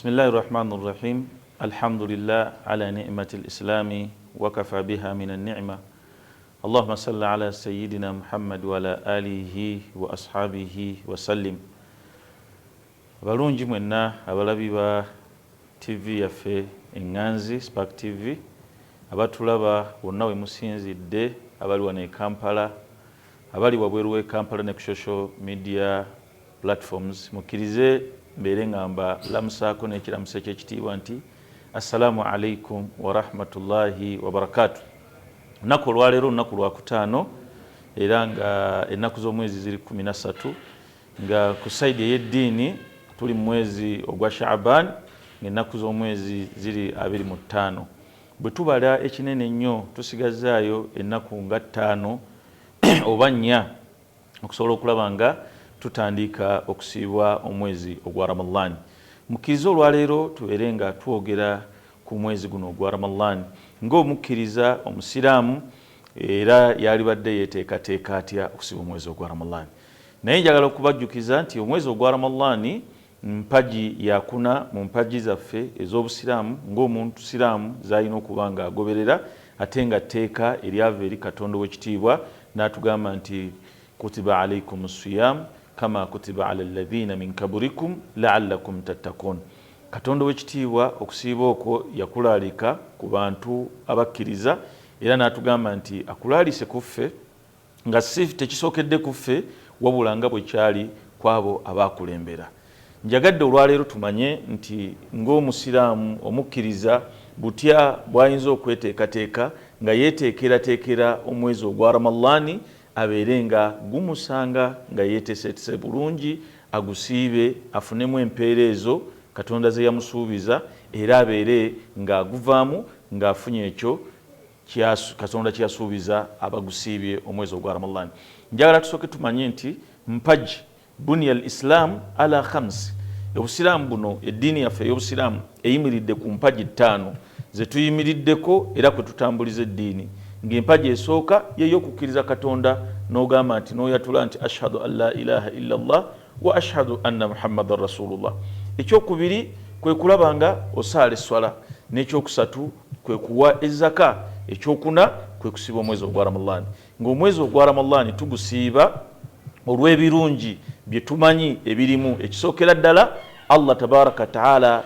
بسم الله الرحمن الرحيم الحمد لله على نعمة الإسلام وكفى بها من النعمة اللهم صل على سيدنا محمد وعلى آله وأصحابه وسلم abalungi mwenna abalabi ba TV yaffe Enganzi Spark TV abatulaba wonna we musinzidde abali wano e Kampala abali wabweru we Kampala ne ku social media platforms mukkirize mbere ngamba lamusaako n'ekiramuso eky'ekitiibwa nti assalamu alaikum wa rahmatullahi wa barakatuh. Lunaku olwaleero lunaku lwa kutaano era nga ennaku z'omwezi ziri 13 nga ku saidi ey'eddiini tuli mu mwezi ogwa Shaaban ng'ennaku z'omwezi ziri 25. Bwe tubala ekinene ennyo tusigazaayo ennaku nga 5 oba 4 okusobola okulaba nga tutandika okusiibwa omwezi ogwa Ramadhan. Mukkiriza olwaleero tubeere nga twogera ku mwezi guno ogwa Ramadhan ng'omukkiriza omusiraamu era yalibadde yeteekateeka atya okusiiba omwezi ogwa Ramadhan. Naye njagala okubajjukiza nti omwezi ogwa Ramadhan mpaji yakuna mu mpaji zaffe ez'obusiraamu ng'omuntu siraamu z'alina okuba nga agoberera ate nga tteeka eryava eri Katonda w'ekitiibwa n'atugamba nti kutiba alaikum siyam kama kutiba ala alladhina min kaburikum la'allakum tattaqun. Katonda w'ekitiibwa okusiiba okwo yakulaalika ku bantu abakkiriza era n'atugamba nti akulaalise ku ffe nga si tekisookedde ku ffe wabula nga bwe kyali kwabo abaakulembera. Njagadde olwaleero tumanye nti ng'omusiraamu omukkiriza butya bw'ayinza okweteekateeka nga yeeteekerateekera omwezi ogwa Ramadhan abeere nga gumusanga nga yeeteeseteese bulungi agusiibe afunemu empeera ezo Katonda ze yamusuubiza era abeere nga aguvaamu ng'afunye ekyo Katonda kye yasuubiza abagusiibye omwezi ogwa Ramadhan. Njagala tusooke tumanye nti mpaji bunya al-Islam ala khams. Obusiraamu buno eddiini yaffe ey'obusiraamu eyimiridde ku mpaji 5 ze tuyimiriddeko era kwe tutambuliza eddiini. Ng'empaji esooka y'ey'okukkiriza Katonda n'ogamba nti n'oyatula nti ashhadu an la ilaha illa Allah wa ashhadu anna Muhammadan Rasulullah. Ekyokubiri kwe kulaba nga osaala esswala, n'ekyokusatu kwe kuwa ezzaka, ekyokuna kwe kusiiba omwezi ogwa Ramadhan. Ng'omwezi ogwa Ramadhan tugusiiba olw'ebirungi bye tumanyi ebirimu. Ekisookera ddala Allah tabaraka taala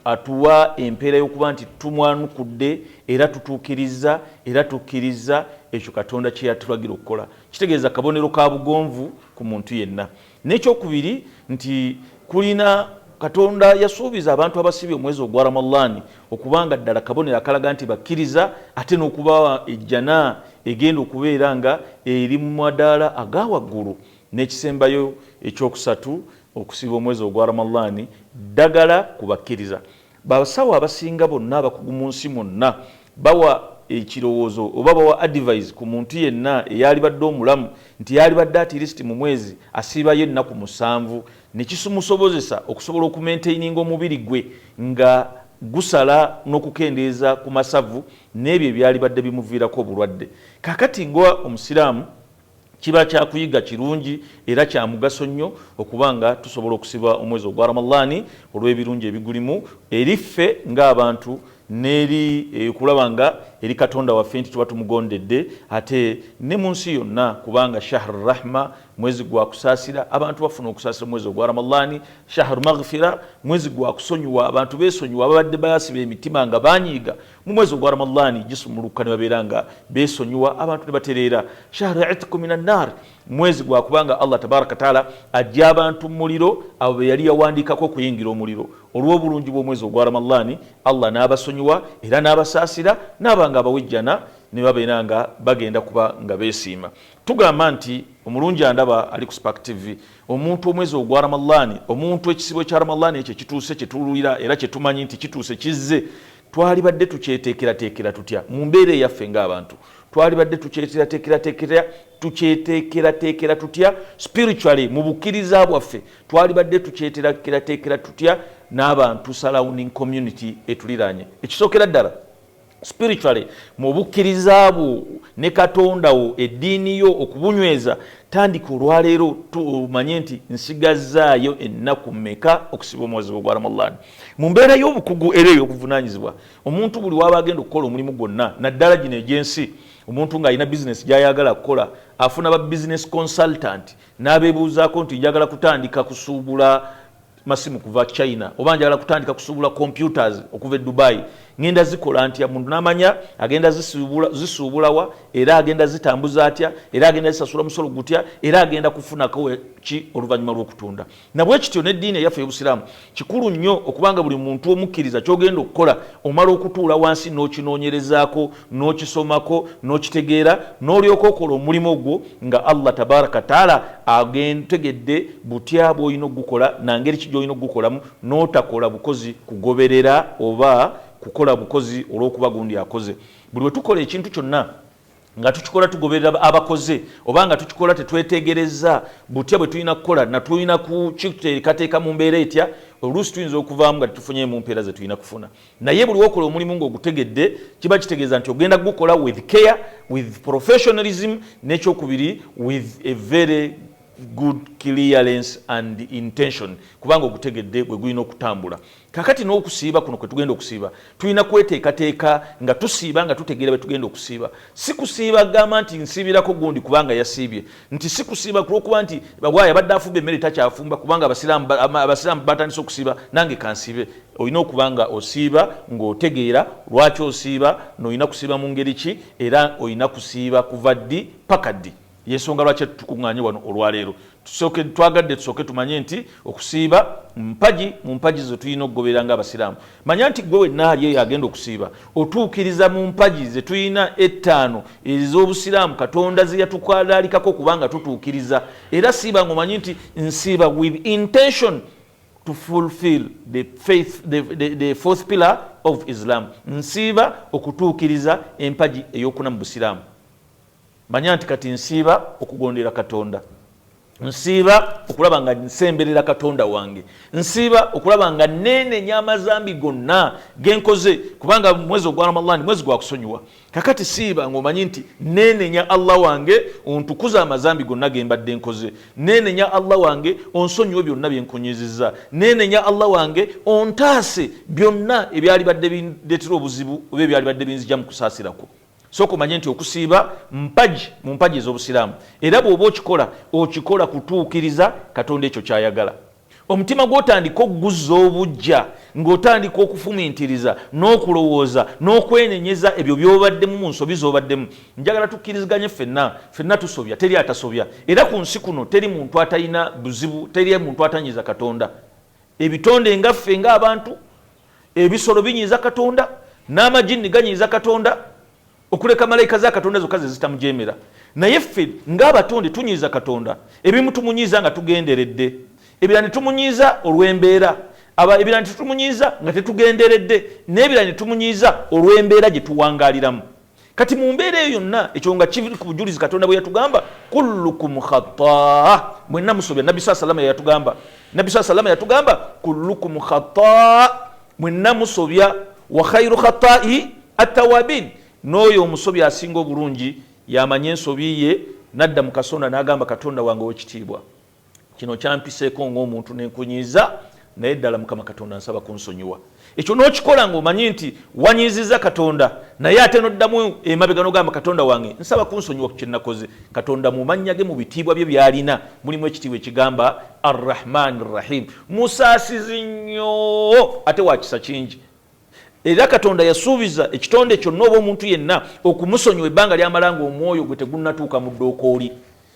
atuwa empeera y'okuba nti tumwanukudde era tutuukiriza era tukkiriza ekyo Katonda kye yatulagira okukola. Kitegeeza kabonero ka bugonvu ku muntu yenna. N'ekyokubiri nti kulina Katonda yasuubiza abantu abasibye omwezi ogwa Ramadhan okubanga ddala kabonero akalaga nti bakkiriza ate n'okubawa ejjana egenda okubeera nga eri mu madaala aga waggulu. N'ekisembayo ekyokusatu okusiiba omwezi ogwa Ramadhan ddagala kubakkiriza. Basawo abasinga bonna abakugu mu nsi mwonna bawa ekirowoozo oba bawa advice ku muntu yenna eyalibadde omulamu nti yalibadde at least mu mwezi asiibayo ennaku 7 ne kisumusobozesa okusobola okumaintaininga omubiri gwe nga gusala n'okukendeeza ku masavu n'ebyo ebyalibadde bimuviirako obulwadde. Kakati nga omusiraamu kiba kyakuyiga kirungi era kya mugaso nnyo okubanga tusobola okusiba omwezi ogwa Ramadhan olw'ebirungi ebigulimu eriffe ng'abantu n'eri kulaba nga eri Katonda waffe nti tuba tumugondedde ate ne mu nsi yonna kubanga shahru rahma mwezi gwa kusaasira abantu bafuna okusaasira mwezi ogwa Ramadhan. Shahru maghfira mwezi gwa kusonyiwa abantu beesonyiwa ababadde bayasiba emitima nga banyiiga mu mwezi ogwa Ramadhan gisumuluka ne babeera nga beesonyiwa abantu ne batereera. Shahru itqu minan nar mwezi gwa kubanga Allah tabaraka taala ajja abantu mu muliro abo be yali yawandiikako okuyingira omuliro. Olw'obulungi bw'omwezi ogwa Ramadhan Allah n'abasonyiwa era n'abasaasira n'abanga abawejjana ne babeera nga bagenda kuba nga beesiima. Tugamba nti omulungi andaba ali ku Spark TV omuntu omwezi ogwa Ramadhan omuntu ekisibo kya Ramadhan ekyo kituuse kye tuwulira era kye tumanyi nti kituuse kizze twalibadde tukyeteekerateekera tutya mu mbeera eyaffe ng'abantu twalibadde tukyeteekerateekera tutya spiritually mu bukkiriza bwaffe twalibadde tukyeteekerateekera tutya n'abantu surrounding community etuliraanye. Ekisookera ddala spiritually mu bukkiriza bwo ne Katonda wo eddiini yo okubunyweza tandika olwaleero tumanye nti nsigazaayo ennaku mmeka okusiba omwezi gwa Ramadan mu mbeera y'obukugu era ey'okuvunaanyizibwa omuntu buli waba agenda okukola omulimu gwonna naddala gino egy'ensi omuntu ng'alina bizinesi gy'ayagala kukola afuna ba business consultant n'abeebuuzaako nti njagala kutandika kusuubula masimu kuva China oba njagala kutandika kusuubula computers okuva Dubai ngenda zikola ntya muntu n'amanya agenda zisuubulawa era agenda zitambuza atya era agenda zisasula musolo gutya era agenda kufunako ki oluvannyuma lw'okutunda nabwe kityo n'eddiini eyaffe y'Obusiraamu kikulu nnyo okubanga buli muntu omukkiriza ky'ogenda okukola omala okutuula wansi n'okinoonyerezaako n'okisomako n'okitegeera n'olyoka okola omulimu ogwo nga Allah tabaraka taala agentegedde butya bw'olina okugukola nangeri ki gy'olina okugukolamu n'otakola bukozi kugoberera oba kukola bukozi olw'okuba gundi akoze buli we tukola ekintu kyonna nga tukikola tugoberera abakoze oba nga tukikola tetwetegereza butya bwe tulina kukola na tulina kukiteekateeka mu mbeera etya oluusi tuyinza okuvaamu nga tetufunye mu mpeera ze tulina kufuna naye buli wokola omulimu ng'ogutegedde kiba kitegeeza nti ogenda kugukola with care with professionalism n'ekyokubiri with a very good clearance and intention kubanga ogutegedde bwe gulina okutambula kakati n'okusiiba kuno kwe tugenda okusiiba tulina kweteekateeka nga tusiiba nga tutegeera bwe tugenda okusiiba si kusiiba gamba nti nsiibirako gundi kubanga yasiibye nti si kusiiba kulwokuba nti bwaya badde afumba emmere takyafumba kubanga abasiraamu batandise okusiiba nange kansiibe olina okubanga osiiba ng'otegeera lwaki osiiba n'olina kusiiba mu ngeri ki era olina kusiiba kuva ddi paka ddi yensonga lwaki tukuŋŋaanye wano olwaleero twagadde tusooke tumanye nti okusiiba mu mpaji ze tulina okugoberera ng'abasiraamu manya nti gwe wenna ali eyo agenda okusiiba otuukiriza mu mpaji ze tulina ettaano ez'obusiraamu Katonda ze yatukalalikako kubanga tutuukiriza era siiba ng'omanyi nti nsiiba with intention to fulfill the fourth pillar of Islam nsiiba okutuukiriza empaji ey'okuna mu busiraamu manya nti kati nsiiba okugondera Katonda nsiiba okulaba nga nsemberera Katonda wange nsiiba okulaba nga neenenya amazambi gonna genkoze kubanga mwezi ogwa Ramadhan mwezi gwa kusonyiwa kakati siiba ng'omanyi nti neenenya Allah wange ontukuza amazambi gonna ge mbadde nkoze neenenya Allah wange onsonyiwe byonna bye nkunyizizza neenenya Allah wange ontaase byonna ebyali badde bindeetera obuzibu oba ebyali badde binzija mu kusaasirako soko manye nti okusiiba mu mpaji ez'obusiraamu era bw'oba okikola kutuukiriza Katonda ekyo kyayagala omutima gw'otandika okuguzza obujja ng'otandika okufumintiriza n'okulowooza n'okwenenyeza ebyo by'obaddemu mu nsobi z'obaddemu njagala tukkiriziganye ffenna tusobya teri atasobya era ku nsi kuno teri muntu atalina buzibu teri muntu atanyiza Katonda ebitonde ngaffe ng'abantu ebisolo binyiza Katonda n'amajini ganyiza Katonda okuleka malayika za Katonda zokka ze zitamujemera naye ffe ng'abatonde tunyiza Katonda ebimu tumunyiza nga tugenderedde ebirala ne tumunyiza olw'embeera ebirala ne tumunyiza nga tetugenderedde n'ebirala ne tumunyiza olw'embeera gye tuwangaaliramu kati mu mbeera eyo yonna ekyo nga kiri ku bujulizi Katonda bwe yatugamba kullukum khata mwenna musobya Nabbi sallallahu yatugamba kullukum khata mwenna musobya wa khairu khatai at-tawabin n'oyo omusobya asinga obulungi yamanye ensobi ye nadda mu kasonda n'agamba Katonda wange ow'ekitiibwa kino kyampiseeko ng'omuntu nenkunyiza naye ddala Mukama Katonda nsaba kunsonyiwa ekyo n'okikola ng'omanyi nti wanyiziza Katonda naye ate n'oddamu emabega n'ogamba Katonda wange nsaba kunsonyiwa ku kye nakoze Katonda mu mannya ge mu bitiibwa bye by'alina mulimu ekitiibwa ekigamba Ar-Rahman Ar-Rahim musaasizi nnyo ate wa kisa kingi era Katonda yasuubiza ekitonde kyonna oba omuntu yenna okumusonyiwa ebbanga lyamalanga omwoyo gwe tegunnatuuka mu ddookooli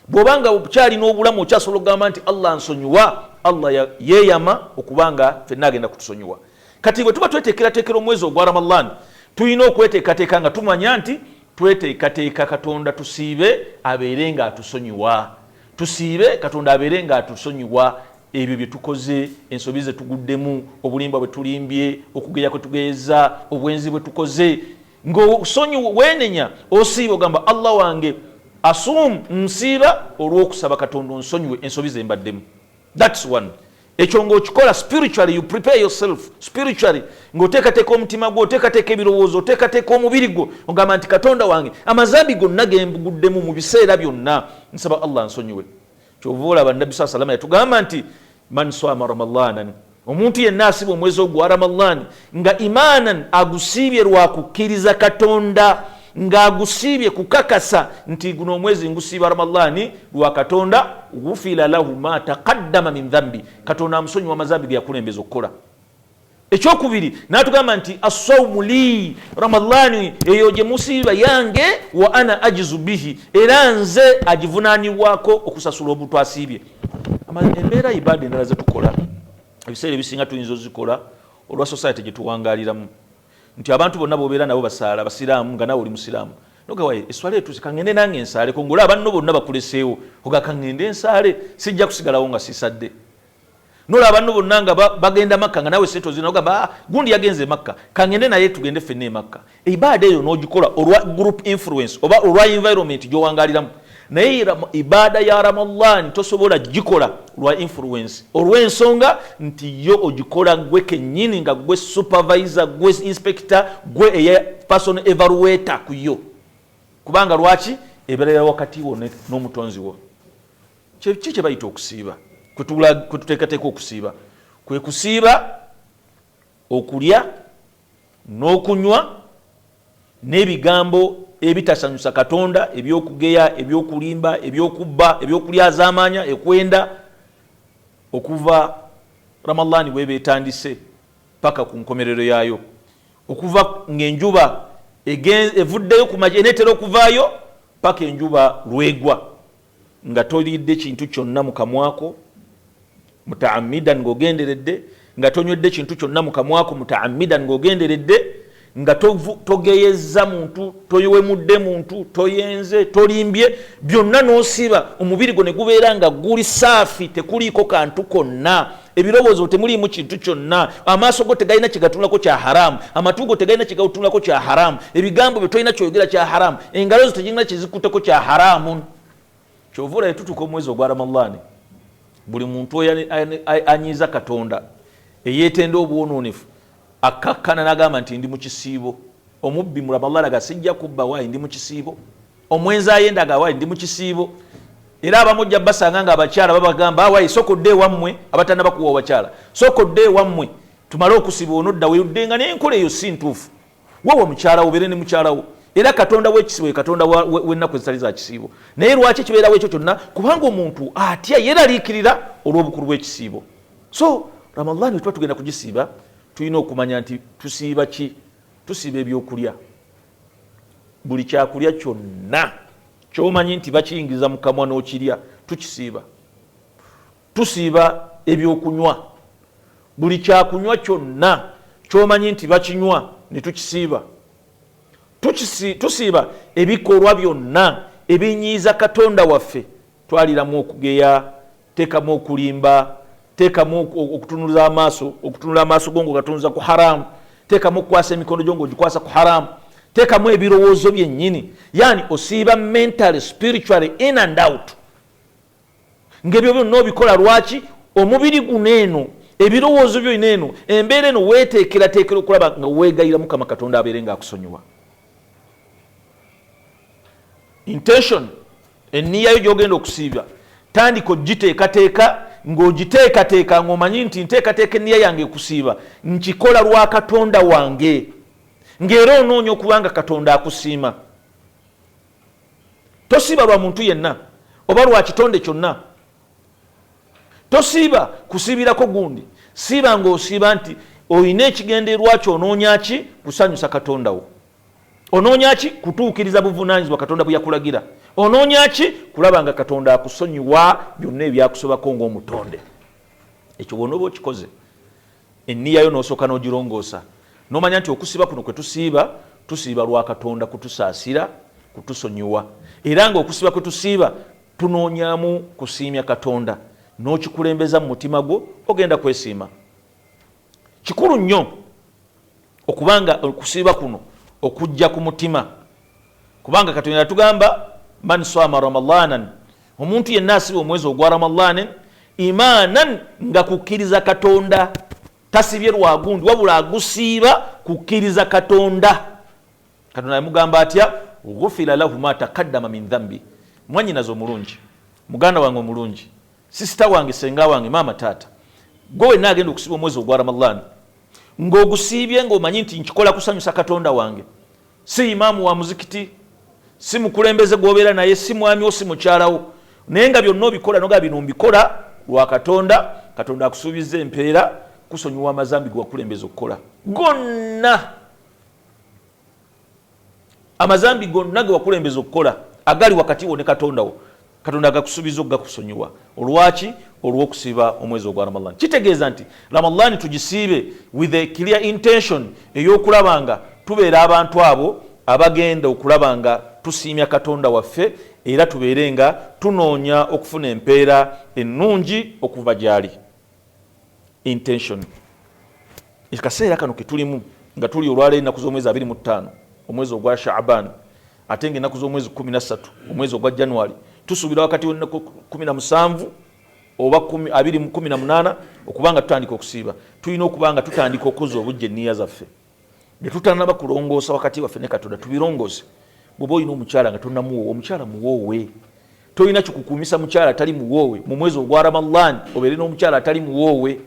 bw'obanga okyalina obulamu okyasobola okugamba nti Allah nsonyiwa Allah yeeyama okubanga ffenna agenda kutusonyiwa kati bwe tuba tweteekerateekera omwezi ogwa Ramadhan tulina okweteekateeka nga tumanya nti tweteekateeka Katonda tusiibe abeere nga atusonyiwa tusiibe Katonda abeere nga atusonyiwa ebyo bye tukoze ensobi ze tuguddemu obulimba bwe tulimbye okugeya kwe tugeeza obwenzi bwe tukoze ng'osonyiwa weenenya osiiba ogamba Allah wange nsiiba olw'okusaba Katonda onsonyiwe ensobi ze mbaddemu that's one ekyo ng'okikola spiritually, you prepare yourself spiritually, ng'oteekateeka omutima gwo, oteekateeka ebirowoozo, oteekateeka omubiri gwo, ogamba nti Katonda wange amazambi gonna gembuguddemu mu biseera byonna, nsaba Allah nsonyiwe. Kyova olaba Nabbi sallallahu alayhi wa sallam yatugamba nti man swama ramadanan, omuntu yenna asiba omwezi ogwa Ramadan nga imanan agusiibye lwa kukkiriza Katonda, ng'agusiibye kukakasa nti guno omwezi ngusiiba Ramadani lwa Katonda, ghufira lahu ma taqaddama min dhanbi, Katonda amusonyiwa amazambi ge yakulembeza okukola. Ekyokubiri n'atugamba nti as-sawmu li, Ramadani eyo gye musiiba yange, wa ana ajizu bihi, era nze agivunaanibwako okusasula omuntu asiibye. Embeera ibada endala ze tukola ebiseera ebisinga tuyinza ozikola olwa society gye tuwangaaliramu, nti abantu bonna bobeera nabo basaala basiraamu nga nawe oli musiraamu, nogawaye eswala etuuse kangende nange ensaale, kongola abanno bonna bakuleseewo oga kangende ensaale sijja kusigalawo nga sisadde. Nola abanno bonna nga bagenda Makka nga nawe sente ozina ogamba gundi yagenze Makka kangende naye tugende ffenna e Makka. Ibaada eyo n'ogikola olwa group influence oba olwa environment gy'owangaaliramu, naye ibaada ya Ramadhan tosobola gikola lwa influence, olw'ensonga nti yo ogikola gwe kennyini nga gwe supervisor, gwe inspector, gwe eya personal evaluator ku yo, kubanga lwaki ebeerera wakati wo n'omutonzi wo. Ki kye bayita okusiiba, kwe tuteekateeka okusiiba? Kwe kusiiba okulya n'okunywa n'ebigambo ebitasanyusa Katonda, ebyokugeya, ebyokulimba, ebyokubba, ebyokulyazaamaanya, ekwenda, okuva Ramadhani weba etandise paka ku nkomerero yaayo, okuva ng'enjuba evuddeyo ku makya eneetera okuvaayo paka enjuba lwegwa, nga tolidde kintu kyonna mu kamwako mutaammidan ng'ogenderedde, nga tonywedde kintu kyonna mu kamwako mutaammidan ng'ogenderedde, nga togeyeza muntu, toyewemudde muntu, toyenze, tolimbye, byonna n'osiiba, omubiri gwo ne gubeera nga guli saafi, tekuliiko kantu konna, ebirowoozo temuliimu kintu kyonna, amaaso go tegalina kyegatunulako kya haramu, amatu go tegalina kyegatunulako kya haramu, ebigambo bye tolina kyoyogera kya haramu, engalo zo tegirina kyezikutteko kya haramu. Kyova olaba tutuuka omwezi ogwa Ramadhani, buli muntu anyiiza Katonda eyeetenda obwonoonefu akakkana n'agamba nti ndi mu kisiibo. Omubbi mu Ramadhani aga sijja kubba waayi ndi mu kisiibo, omwenzi ayenda aga waayi ndi mu kisiibo. Era abamujja basanga nga abakyala babagamba waayi sokodde wammwe, abatanda bakuwa abakyala sokodde wammwe tumale okusiba onodda weeruddenga, naye enkola eyo si ntuufu. Wewe mukyalawo obeere ne mukyalawo, era Katonda w'ekisiibo ye Katonda w'ennaku ezitali za kisiibo. Naye lwaki kibeerawo ekyo kyonna? Kubanga omuntu atya yeeraliikirira olw'obukulu bw'ekisiibo. So Ramadhani tuba tugenda kugisiiba, tulina okumanya nti tusiiba ki? Tusiiba ebyokulya. Buli kyakulya kyonna ky'omanyi nti bakiyingiza mu kamwa n'okirya tukisiiba. Tusiiba ebyokunywa. Buli kyakunywa kyonna ky'omanyi nti bakinywa ne tukisiiba. Tusiiba ebikolwa byonna ebinyiiza Katonda waffe. Twaliramu okugeya, teekamu okulimba, teekamu okutunula amaaso go ng'ogatunza ku haramu, teekamu okukwasa emikono gyo ng'ogikwasa ku haramu, teekamu ebirowoozo byennyini. Yani osiiba mentally, spiritually, in and out. Ng'ebyo byonna obikola lwaki? Omubiri guno eno, ebirowoozo byo eno, embeera eno weeteekerateekera okulaba nga weegayira Mukama Katonda abeere ng'akusonyiwa. Intention, enniyayo gy'ogenda okusiiba, tandika ogiteekateeka, ng'ogiteekateeka ng'omanyi nti nteekateeka enniya yange okusiiba nkikola lwa Katonda wange, ng'era onoonya okubanga Katonda akusiima. Tosiiba lwa muntu yenna oba lwa kitonde kyonna. Tosiiba kusiibirako gundi, siiba ng'osiiba nti olina ekigendererwa kyo, onoonya ki? Kusanyusa Katonda wo. Onoonya ki? Kutuukiriza buvunaanyizibwa Katonda bwe yakulagira. Onoonya ki? Kulaba nga Katonda akusonyiwa byonna ebyakusobako ng'omutonde. Ekyo bw'onooba oba okikoze, enniyayo n'osooka n'ogirongoosa, n'omanya nti okusiiba kuno kwe tusiiba lwa Katonda kutusaasira, kutusonyiwa. Era ng'okusiiba kwe tusiiba tunoonyamu kusiimya Katonda, n'okikulembeza mu mutima gwo, ogenda kwesiima. Kikulu nnyo okubanga okusiiba kuno okujja ku mutima, kubanga Katonda yatugamba man swama Ramadhanan, omuntu yenna asiba omwezi ogwa Ramadhanan imanan nga kukkiriza Katonda tasibye lwagundi wabula agusiiba kukkiriza Katonda. Katonda yamugamba atya ghufira lahu ma taqaddama min dhanbi. Mwanyinazo omulungi, muganda wange omulungi, sister wange, senga wange, mama, taata, gwe nagenda okusiba omwezi ogwa Ramadhan ng'ogusiibye ng'omanyi nti nkikola kusanyusa Katonda wange, si imaamu wa muzikiti, si mukulembeze gwobeera naye, si mwami wo, si mukyalawo, naye nga byonna obikola noga bino mbikola lwa Katonda. Katonda akusuubiza empeera, kusonyiwa amazambi ge wakulembeza okukola gonna. Amazambi gonna ge wakulembeza okukola agali wakati wo ne Katonda wo, Katonda agakusuubiza okugakusonyiwa. Olwaki? Olw'okusiiba omwezi ogwa Ramadhan. Kitegeeza nti Ramadhan tugisiibe with a clear intention ey'okulaba nga tubeera abantu abo abagenda okulaba nga tusiimya Katonda waffe, era tubeere nga tunoonya okufuna empeera ennungi okuva gyali. Intention. Akaseera kano ke tulimu nga tuli olwaleero ennaku z'omwezi 25 omwezi ogwa Shaaban, ate ng'ennaku z'omwezi 13 omwezi ogwa January, tusuubira wakati w'ennaku 17 oba 18 okubanga tutandika okusiiba. Tulina okubanga tutandika okuza obujja enniya zaffe, ne tutanaba kulongoosa wakati waffe ne Katonda, tubirongooze. Bw'oba olina omukyala nga tonnamuwoowa, omukyala muwoowe. Tolina kikukuumisa mukyala atali muwoowe. Mu mwezi ogwa Ramadhan obeere n'omukyala atali muwoowe.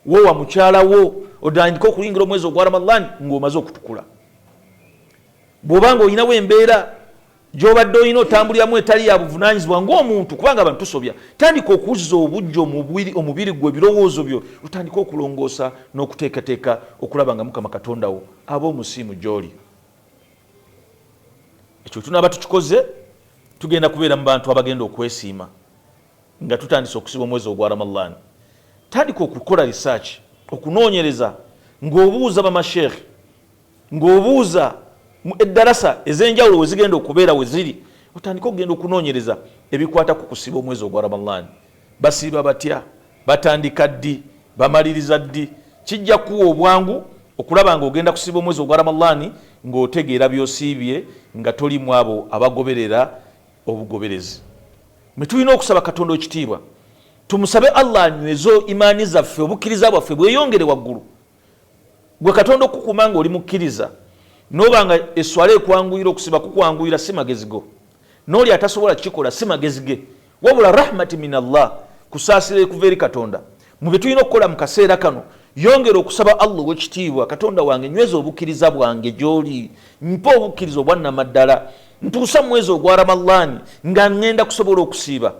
Woowa mukyala wo, otandika okulingira omwezi ogwa Ramadhan ng'omaze okutukula. Bw'obanga olinawo embeera gy'obadde olina otambuliramu etali ya buvunaanyizibwa ng'omuntu, kubanga abantu tusobya, tandika okuzza obujjo omubiri gwe, ebirowoozo byo, otandika okulongoosa n'okuteekateeka okulaba nga Mukama Katonda wo aba omusiimu gy'oli. Ekyo tunaaba tukikoze, tugenda kubeera mu bantu abagenda okwesiima nga tutandise okusiba omwezi ogwa Ramadhan. Tandika okukola research, okunoonyereza, ng'obuuza bamasheekhe, ng'obuuza eddarasa ez'enjawulo we zigenda okubeera we ziri, otandika okugenda okunoonyereza ebikwata ku kusiba omwezi ogwa Ramadhan. Basiiba batya? Batandika ddi? Bamaliriza ddi? Kijja kuwa obwangu okulaba ng'ogenda kusiba omwezi ogwa Ramadhan ng'otegeera by'osiibye nga tolimu abo abagoberera obugoberezi. Mwe tulina okusaba Katonda ekitiibwa, tumusabe Allah anyweze imaani zaffe, obukkiriza bwaffe bweyongere waggulu. Gwe Katonda okukuuma ng'oli mukkiriza, n'obanga eswala ekwanguyira okusiba kukwanguyira, si magezi go. N'oli atasobola kukikola, si magezi ge, wabula rahmati min Allah, kusaasira ekuva eri Katonda. Mu bye tulina okukola mu kaseera kano, yongera okusaba Allah ow'ekitiibwa, Katonda wange nyweza obukkiriza bwange gy'oli, mpa obukkiriza obwannamaddala, ntuusa mu mwezi ogwa Ramadhan nga ngenda kusobola okusiiba.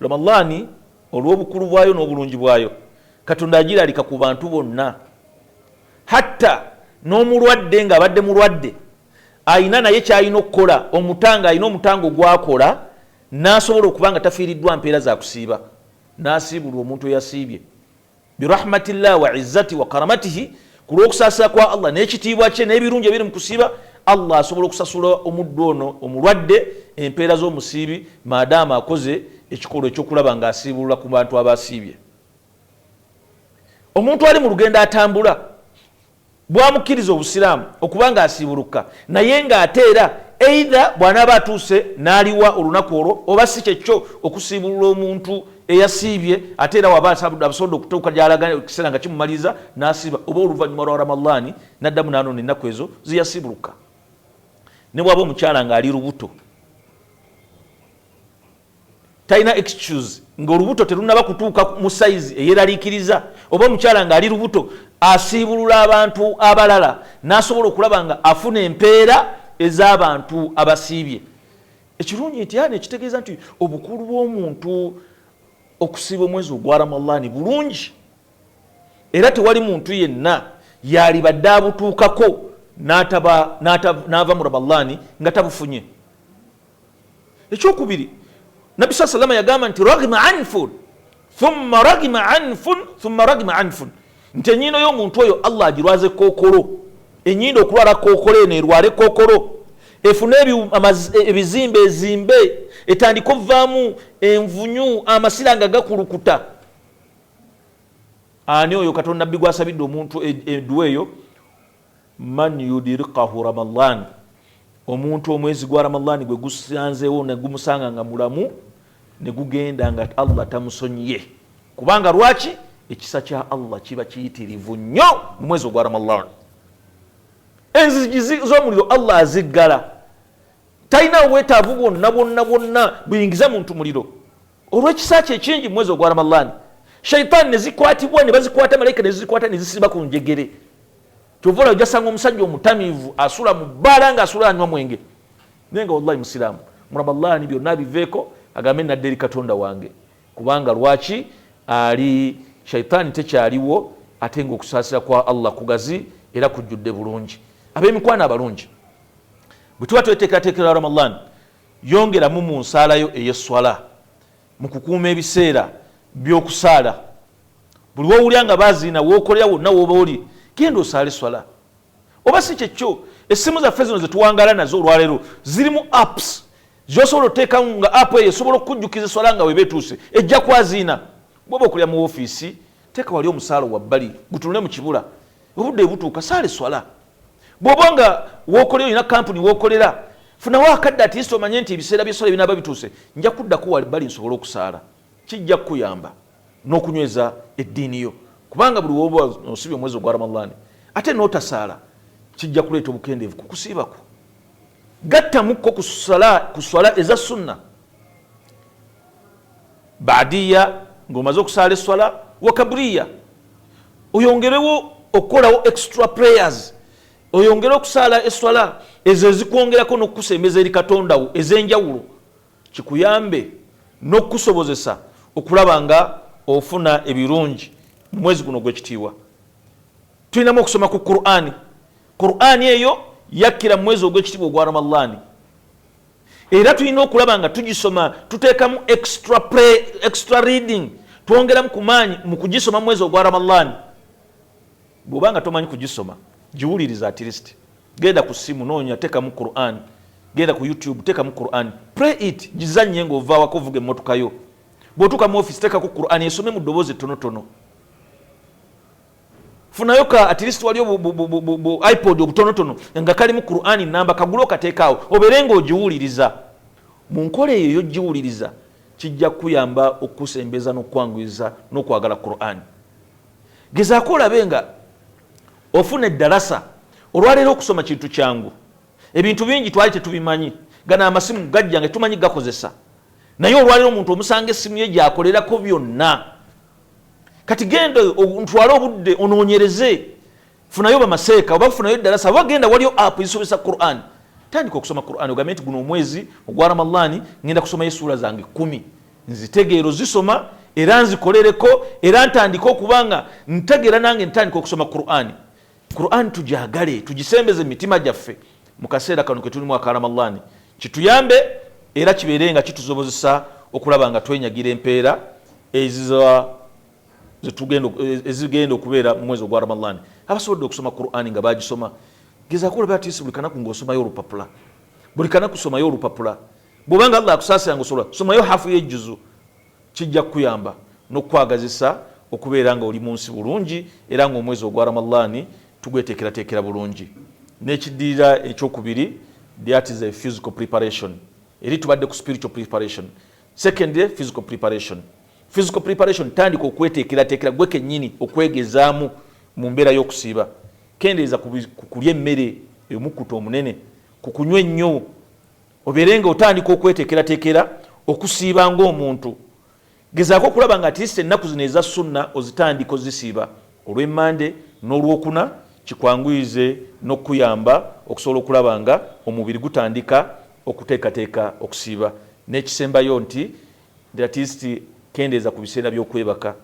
Ramadhan olw'obukulu bwayo n'obulungi bwayo, Katonda agiralika ku bantu bonna, hatta n'omulwadde ng'abadde mulwadde ayina naye kyalina okukola, omutanga ayina omutango gwakola n'asobola okuba nga tafiiriddwa mpeera za kusiiba, n'asiibulwa omuntu eyasiibye birahmatillah wa izzati wa karamatihi, ku lw'okusaasira kwa Allah n'ekitiibwa kye n'ebirungi ebiri mu kusiiba, Allah asobola okusasula omuddu ono omulwadde empeera z'omusiibi maadaama akoze ekikolwa ekyokulaba ng'asiibulula ku bantu abasiibye. Omuntu ali mu lugendo atambula bwamukkiriza obusiraamu okuba nga asiibuluka, naye ng'ate era either bw'anaaba atuuse n'aliwa olunaku olwo, oba si kyekyo okusiibulula omuntu eyasiibye ate era waba abasobodde okutuuka gy'alaga ekiseera nga kimumaliriza n'asiiba, oba oluvannyuma lwa Ramadhan n'addamu n'anoona ennaku ezo ziyasiibuluka. Ne bw'aba omukyala ng'ali lubuto, talina excuse ng'olubuto terunaba kutuuka mu sayizi eyeraliikiriza, oba omukyala ng'ali lubuto asiibulula abantu abalala n'asobola okulaba nga afuna empeera ez'abantu abasiibye. Ekirungi nti yani ekitegeeza nti obukulu bw'omuntu okusiiba omwezi ogwa Ramadhan bulungi, era tewali muntu yenna yalibadde abutuukako n'ava mu Ramadhan nga tabufunye. Ekyokubiri, Nabbi sallallahu yagamba nti ragima anfun thumma ragima anfun thumma ragima anfun, nti ennyindo y'omuntu oyo Allah agirwaze kookolo, ennyindo okulwala kookolo eno erwale kookolo, efune ebizimbe ezimbe, etandika ovaamu envunyu, amasira nga gakulukuta. Ani oyo Katonda Nabbi gwasabidde omuntu edduwa eyo? Man yudirikahu Ramadhan, omuntu omwezi gwa Ramadhan gwe gusanzeewo ne gumusanga nga mulamu, ne gugenda nga Allah tamusonyiye. Kubanga lwaki ekisa kya Allah kiba kiyitirivu nnyo mu mwezi ogwa Ramadan. Enzigi z'omuliro Allah aziggala. Talina obwetaavu bwonna buyingiza muntu muliro. Olw'ekisa kye ekingi mu mwezi ogwa Ramadan. Shaitani ne zikwatibwa ne bazikwata, malayika ne zikwata ne zisiba ku njegere. Kyova ojasanga omusajja omutamiivu asula mu bbaala nga asula anywa mwenge. Nenga wallahi musiraamu mu Ramadan byonna biveeko agambe nadde eri Katonda wange. Kubanga lwaki ali shaitani tekyaliwo ate ng'okusaasira kwa Allah kugazi era kujjudde bulungi. Ab'emikwana abalungi bwe tuba tweteekerateekera Ramadan yongeramu mu nsaalayo ey'eswala mu kukuuma ebiseera by'okusaala. Buli wowulya nga baziina wookolera wonna wooba oli genda osaale swala. Oba si kyekyo essimu zaffe zino zetuwangala nazo olwaleero zirimu apps z'osobola oteekamu nga app eyo esobola okukujjukiza swala nga weba etuuse ejja kwaziina. Bw'oba okulya mu ofiisi teeka wali omusaala wabbali gutunule mu kibula obudde butuuka saale swala. Bw'oba nga wookolera olina kampuni wookolera funawo akadde atiisita omanye nti ebiseera by'eswala binaaba bituuse nja kuddako wabbali nsobole okusaala. Kijja kukuyamba n'okunyweza eddiini yo. Kubanga buli woba osibye omwezi ogwa Ramadan ate n'otasaala kijja kuleeta obukendeevu kukusiibako. Gattamuko ku swala eza sunna baadiya ng'omaze okusaala eswala wa kabriya oyongerewo okukolawo extra prayers, oyongere okusaala eswala ezo ezikwongerako n'okukusembeza eri Katonda wo ez'enjawulo kikuyambe n'okukusobozesa okulaba nga ofuna ebirungi mu mwezi guno gw'ekitiibwa. Tulinamu okusoma ku Qur'ani eyo yakkira mu mwezi ogw'ekitiibwa ogwa Ramadan. Era tulina okulaba nga tugisoma tuteekamu extra reading twongeramu ku maanyi mu kugisoma mu mwezi ogwa Ramadan. Bw'oba nga tomanyi kugisoma giwuliriza at least. Genda ku simu noonya teekamu Qur'an, genda ku YouTube teekamu Qur'an, pray it, gizannye ng'ova awaka ovuga emmotoka yo. Bw'otuuka mu office teekako Qur'an esome mu ddoboozi ettonotono. Funayo ka at least wali iPod obutonotono nga kalimu Qur'an namba kagulo kateekaawo obeere ng'ogiwuliriza. Mu nkola eyo y'ogiwuliriza kijja kuyamba okusembeza n'okwanguyiza n'okwagala Qur'an. Gezaako olabe nga ofuna eddalasa. Olwaleero okusoma kintu kyangu. Ebintu bingi twali tetubimanyi. Gana amasimu gajja nga tumanyi gakozesa. Naye olwaleero omuntu omusanga essimu ye gy'akolerako byonna. Kati genda ntwale obudde onoonyereze. Funayo bamaseeka oba funayo eddalasa oba genda waliyo app ezisomesa Qur'an. Tandika okusoma Qur'an ogambe nti guno omwezi ogwa Ramadan ngenda kusoma essuula zange 10. Nzitegeera ozisoma era nzikolereko era ntandika okubanga ntegeera nange ntandika okusoma Qur'an. Qur'an tujagale tugisembeze emitima gyaffe mu kaseera kano ke tulimu aka Ramadan. Kituyambe era kibeere nga kituzobozesa okulaba nga twenyagira empeera ezigenda okubeera mu mwezi ogwa Ramadan. Abasobodde okusoma Qur'an nga bagisoma gezaako olaba atiisi buli kanaku ng'osomayo olupapula. Buli kanaku somayo olupapula. Bw'obanga Allah akusaasira ng'osobola somayo hafu y'ejjuzu. Kijja kukuyamba n'okukwagazisa okubeera nga oli mu nsi bulungi era ng'omwezi ogwa Ramadan tugweteekerateekera bulungi. N'ekiddirira ekyokubiri that is a physical preparation. Eri tubadde ku spiritual preparation. Secondly, physical preparation. Physical preparation tandika okweteekerateekera gwe kennyini okwegezaamu mu mbeera y'okusiiba. Kendeeza ku kulya emmere ey'omukkuta omunene, ku kunywa ennyo, obeere nga otandika okweteekerateekera okusiiba ng'omuntu. Gezaako okulaba nga atiisita ennaku zino eza sunna ozitandika ozisiiba olw'emmande n'olwokuna kikwanguyize n'okuyamba okusobola okulaba nga omubiri gutandika okuteekateeka okusiiba. N'ekisembayo nti atiisiti kendeeza ku biseera by'okwebaka.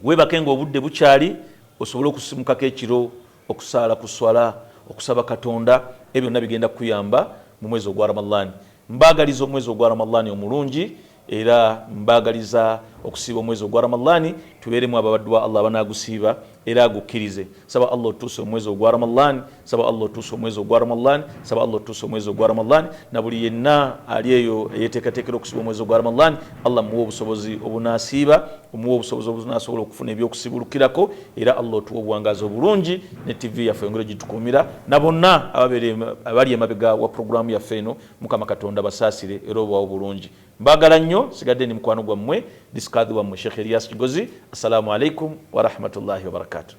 Weebake ng'obudde bukyali osobole okusimukako ekiro okusaala ku swala okusaba Katonda. Ebyo byonna bigenda kuyamba mu mwezi ogwa Ramadan. Mbaagaliza omwezi ogwa Ramadan omulungi era mbaagaliza okusiiba omwezi ogwa Ramadan tubeeremu ababaddu ba Allah banaagusiiba era agukkirize. Saba Allah otuuse omwezi ogwa Ramadan, saba Allah otuuse omwezi ogwa Ramadan, saba Allah otuuse omwezi ogwa Ramadan. Na buli yenna ali eyo eyeteekateekera okusiiba omwezi ogwa Ramadan, Allah muwe obusobozi obunaasiiba, omuwe obusobozi obunasobola okufuna ebyokusibulukirako era Allah otuwe obuwangazi obulungi ne TV yaffe yongere gitukuumira na bonna abali emabega wa programu yaffe eno. Mukama Katonda basaasire era obawo bulungi. mbagala nnyo sigadde ni mukwano gwammwe disikadhi wammwe Sheikh Elias Kigozi. Assalamu alaikum wa rahmatullahi wa barakatuh.